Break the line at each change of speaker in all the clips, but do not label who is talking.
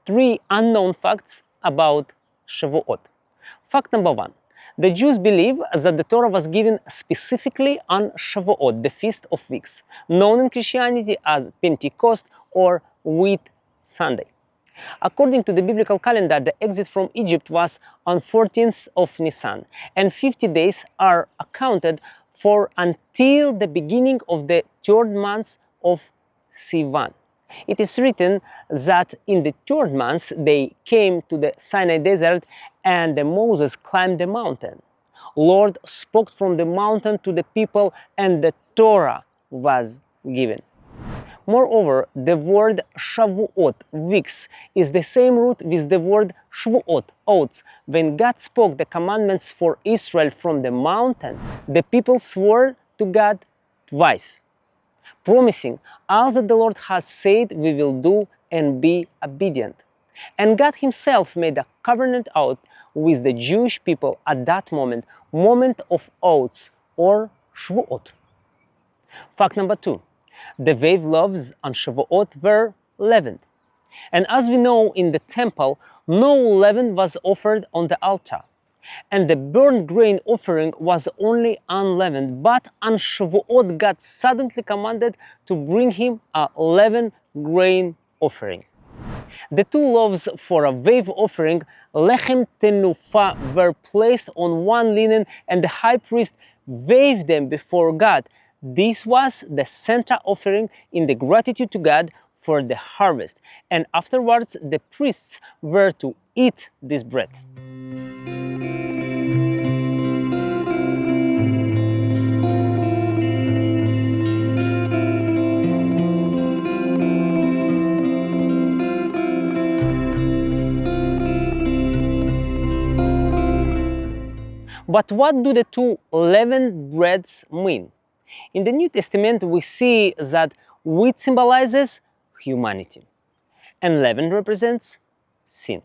3 unknown facts about Shavuot. Fact number 1. The Jews believe that the Torah was given specifically on Shavuot, the Feast of Weeks, known in Christianity as Pentecost or Whit Sunday. According to the biblical calendar, the exit from Egypt was on 14th of Nisan, and 50 days are accounted for until the beginning of the 3rd month of Sivan. It is written that in the 3rd month they came to the Sinai desert and Moses climbed the mountain. Lord spoke from the mountain to the people and the Torah was given. Moreover, the word Shavuot, weeks, is the same root with the word Shavuot, oaths. When God spoke the commandments for Israel from the mountain, the people swore to God twice, promising all that the Lord has said we will do and be obedient. And God himself made a covenant oath with the Jewish people at that moment of oaths, or Shavuot. Fact number 2. The wave loaves on Shavuot were leavened. And as we know, in the temple, no leaven was offered on the altar. And the burnt grain offering was only unleavened. But on Shavuot, God suddenly commanded to bring him a leavened grain offering. The 2 loaves for a wave offering, lechem tenufa, were placed on one linen, and the high priest waved them before God. This was the center offering in the gratitude to God for the harvest, and afterwards the priests were to eat this bread. But what do the 2 leavened breads mean? In the New Testament, we see that wheat symbolizes humanity, and leaven represents sin.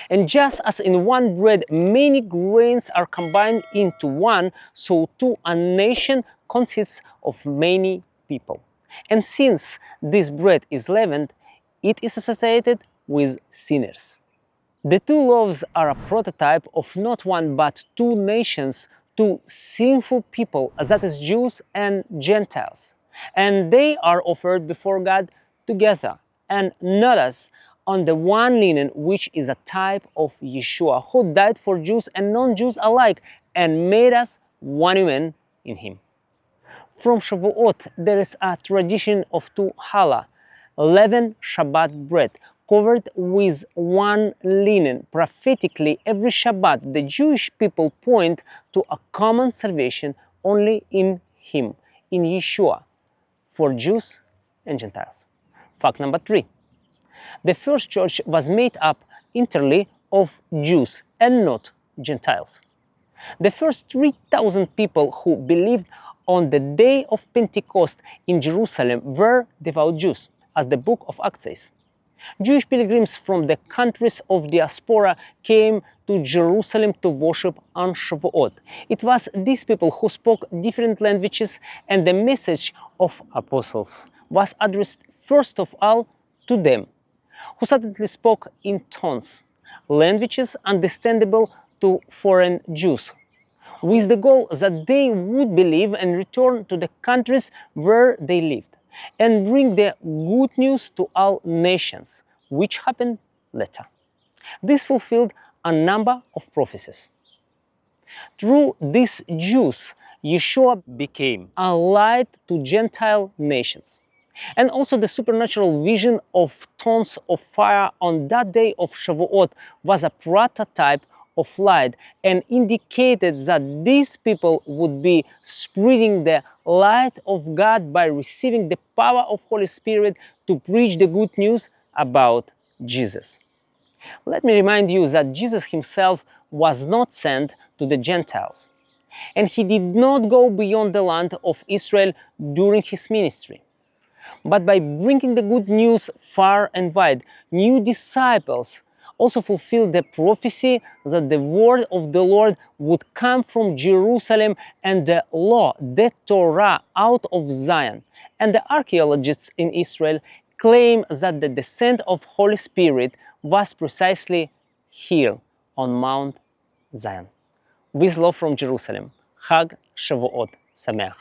And just as in one bread many grains are combined into one, so too a nation consists of many people. And since this bread is leavened, it is associated with sinners. The 2 loaves are a prototype of not one but 2 nations, 2 sinful people, that is Jews and Gentiles. And they are offered before God together. And notice on the one linen, which is a type of Yeshua, who died for Jews and non-Jews alike and made us one human in him. From Shavuot, there is a tradition of 2 challah, leavened Shabbat bread, covered with one linen. Prophetically, every Shabbat, the Jewish people point to a common salvation only in him, in Yeshua, for Jews and Gentiles. Fact number 3. The first church was made up entirely of Jews and not Gentiles. The first 3,000 people who believed on the day of Pentecost in Jerusalem were devout Jews, as the book of Acts says. Jewish pilgrims from the countries of diaspora came to Jerusalem to worship on Shavuot. It was these people who spoke different languages, and the message of apostles was addressed first of all to them, who suddenly spoke in tongues, languages understandable to foreign Jews, with the goal that they would believe and return to the countries where they lived, and bring the good news to all nations, which happened later. This fulfilled a number of prophecies. Through these Jews, Yeshua became a light to Gentile nations. And also the supernatural vision of tongues of fire on that day of Shavuot was a prototype of light and indicated that these people would be spreading the light of God by receiving the power of Holy Spirit to preach the good news about Jesus. Let me remind you that Jesus himself was not sent to the Gentiles, and he did not go beyond the land of Israel during his ministry. But by bringing the good news far and wide, new disciples also fulfilled the prophecy that the word of the Lord would come from Jerusalem and the law, the Torah, out of Zion. And the archaeologists in Israel claim that the descent of Holy Spirit was precisely here on Mount Zion. With love from Jerusalem. Chag Shavuot Sameach.